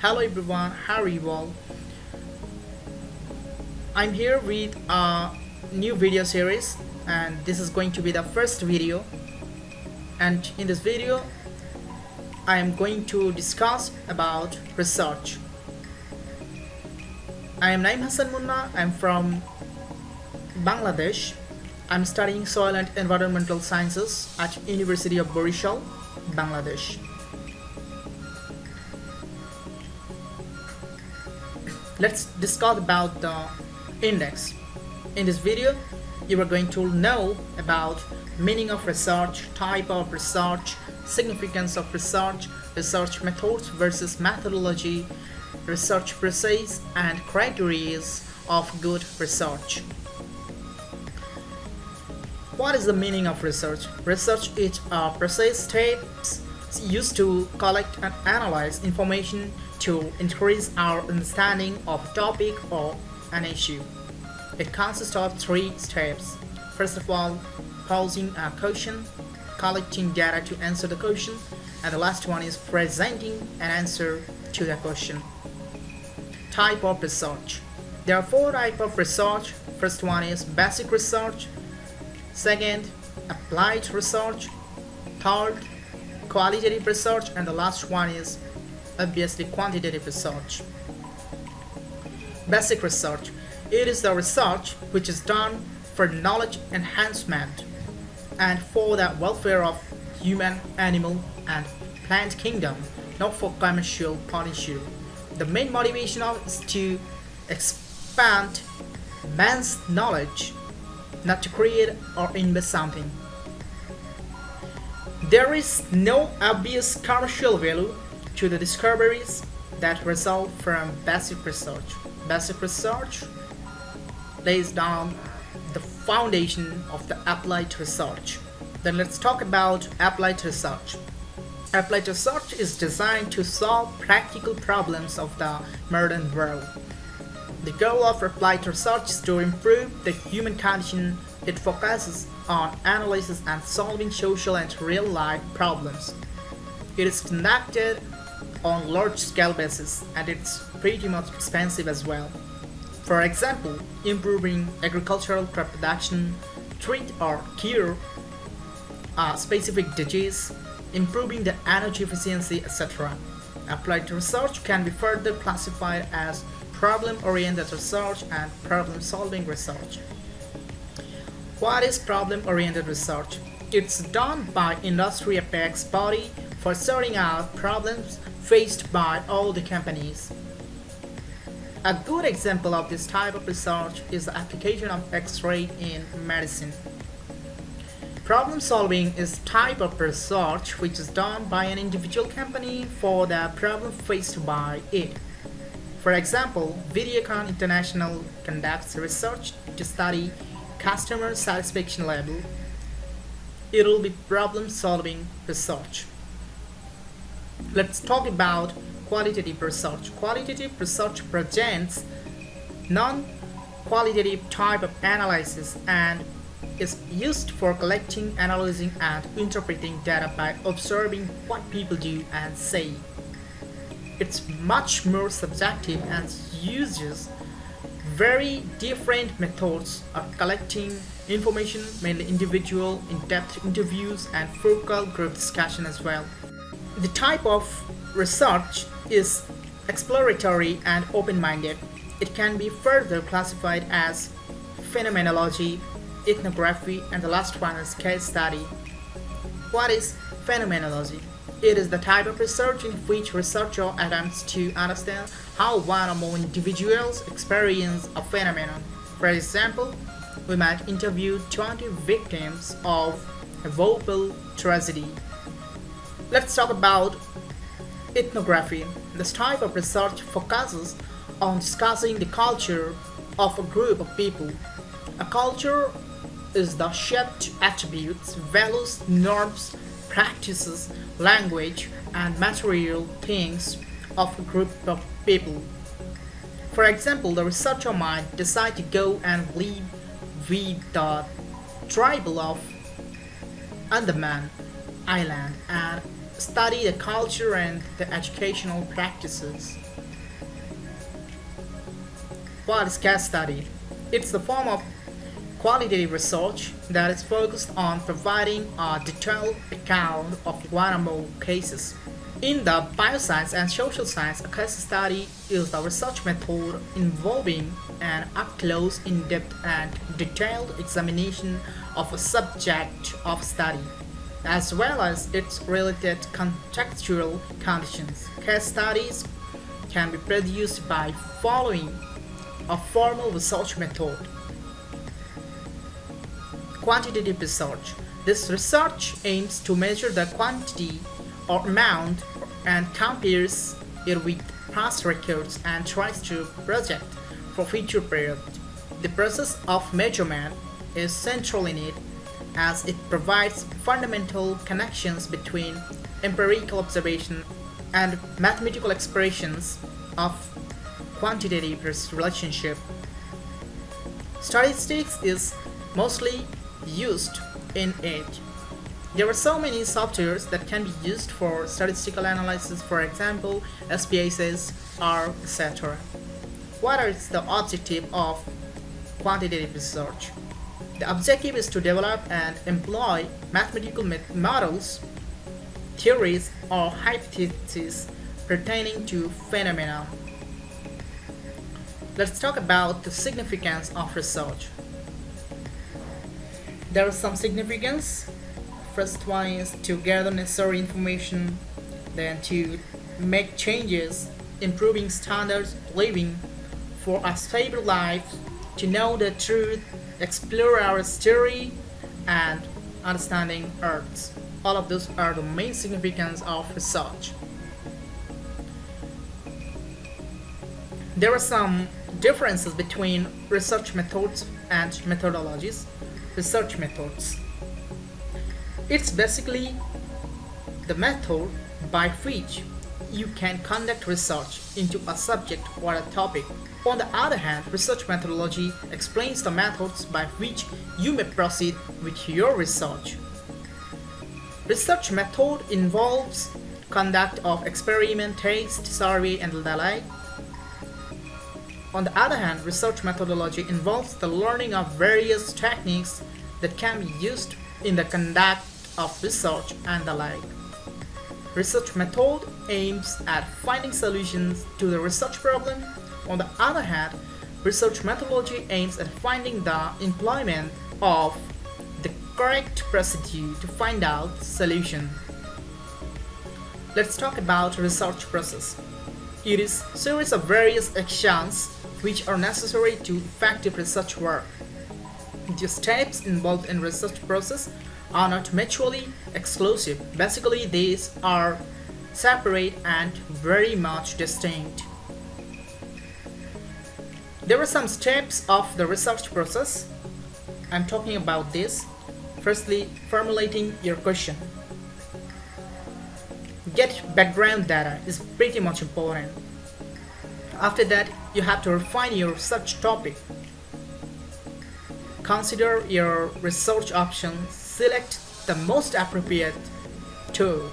Hello everyone, how are you all? I'm here with a new video series, and this is going to be the first video. And in this video, I am going to discuss about research. I am Naim Hassan Munna. I'm from Bangladesh. I'm studying soil and environmental sciences at University of Borishal, Bangladesh. Let's discuss about the index. In this video, you are going to know about meaning of research, type of research, significance of research, research methods versus methodology, research process, and criteria of good research. What is the meaning of research? Research is a process steps used to collect and analyze information to increase our understanding of a topic or an issue. It consists of three steps. First of all, posing a question, collecting data to answer the question, and the last one is presenting an answer to the question. Type of research. There are four types of research. First one is basic research. Second, applied research. Third, qualitative research, and the last one is obviously quantitative research. Basic research. It is the research which is done for knowledge enhancement and for the welfare of human, animal, and plant kingdom, not for commercial point of view. The main motivation of it is to expand man's knowledge, not to create or invent something. There is no obvious commercial value to the discoveries that result from basic research. Basic research lays down the foundation of the applied research. Then let's talk about applied research. Applied research is designed to solve practical problems of the modern world. The goal of applied research is to improve the human condition. It focuses on analysis and solving social and real-life problems. It is conducted on large-scale basis, and it's pretty much expensive as well. For example, improving agricultural crop production, treat or cure specific disease, improving the energy efficiency, etc. Applied research can be further classified as problem-oriented research and problem-solving research. What is problem-oriented research? It's done by industry apex body for sorting out problems faced by all the companies. A good example of this type of research is the application of X-ray in medicine. Problem solving is type of research which is done by an individual company for the problem faced by it. For example, Videocon International conducts research to study customer satisfaction level. It will be problem solving research. Let's talk about qualitative research. Qualitative research presents non-qualitative type of analysis and is used for collecting, analyzing, and interpreting data by observing what people do and say. It's much more subjective and uses very different methods of collecting information, mainly individual, in-depth interviews, and focal group discussion as well. The type of research is exploratory and open-minded. It can be further classified as phenomenology, ethnography, and the last one is case study. What is phenomenology? It is the type of research in which researcher attempts to understand how one or more individuals experience a phenomenon. For example, we might interview 20 victims of a vocal tragedy. Let's talk about ethnography. This type of research focuses on discussing the culture of a group of people. A culture is the shaped attributes, values, norms, practices, language, and material things of a group of people. For example, the researcher might decide to go and live with the tribal of Andaman Island and study the culture and the educational practices. What is case study? It's the form of qualitative research that is focused on providing a detailed account of one or more cases. In the bioscience and social science, a case study is a research method involving an up-close, in-depth, and detailed examination of a subject of study, as well as its related contextual conditions. Case studies can be produced by following a formal research method. Quantitative research. This research aims to measure the quantity or amount and compares it with past records and tries to project for future periods. The process of measurement is central in it as it provides fundamental connections between empirical observation and mathematical expressions of quantitative relationship. Statistics is mostly used in it. There are so many softwares that can be used for statistical analysis, for example, SPSS, R, etc. What is the objective of quantitative research? The objective is to develop and employ mathematical models, theories, or hypotheses pertaining to phenomena. Let's talk about the significance of research. There is some significance. First one is to gather necessary information, then to make changes, improving standards of living for a stable life, to know the truth, explore our history, and understanding Earth. All of those are the main significance of research. There are some differences between research methods and methodologies. Research methods. It's basically the method by which you can conduct research into a subject or a topic. On the other hand, research methodology explains the methods by which you may proceed with your research. Research method involves conduct of experiment, test, survey, and the like. On the other hand, research methodology involves the learning of various techniques that can be used in the conduct of research and the like. Research method aims at finding solutions to the research problem. On the other hand, research methodology aims at finding the employment of the correct procedure to find out solution. Let's talk about research process. It is a series of various actions which are necessary to effective research work. The steps involved in research process are not mutually exclusive. Basically, these are separate and very much distinct. There are some steps of the research process. I'm talking about this. Firstly, formulating your question. Get background data is pretty much important. After that, you have to refine your research topic. Consider your research options. Select the most appropriate tool.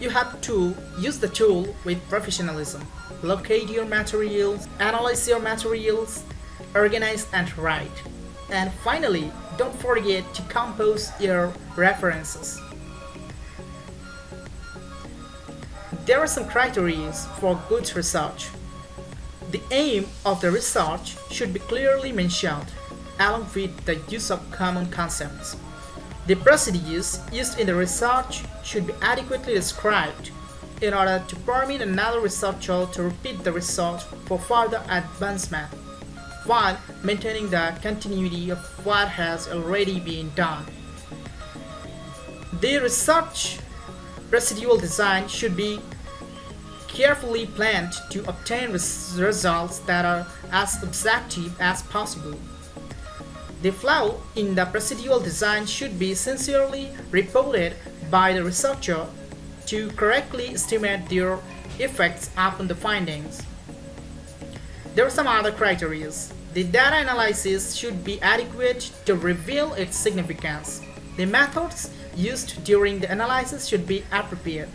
You have to use the tool with professionalism. Locate your materials, analyze your materials, organize and write. And finally, don't forget to compose your references. There are some criteria for good research. The aim of the research should be clearly mentioned, along with the use of common concepts. The procedures used in the research should be adequately described in order to permit another researcher to repeat the research for further advancement, while maintaining the continuity of what has already been done. The research procedural design should be carefully planned to obtain results that are as objective as possible. The flaw in the procedural design should be sincerely reported by the researcher to correctly estimate their effects upon the findings. There are some other criteria. The data analysis should be adequate to reveal its significance. The methods used during the analysis should be appropriate.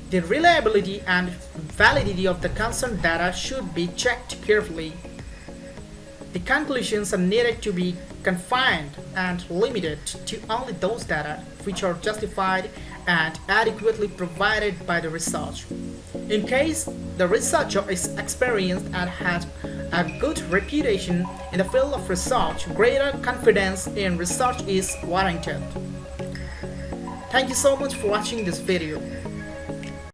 The reliability and validity of the concerned data should be checked carefully. The conclusions are needed to be confined and limited to only those data which are justified and adequately provided by the research. In case the researcher is experienced and has a good reputation in the field of research, greater confidence in research is warranted. Thank you so much for watching this video.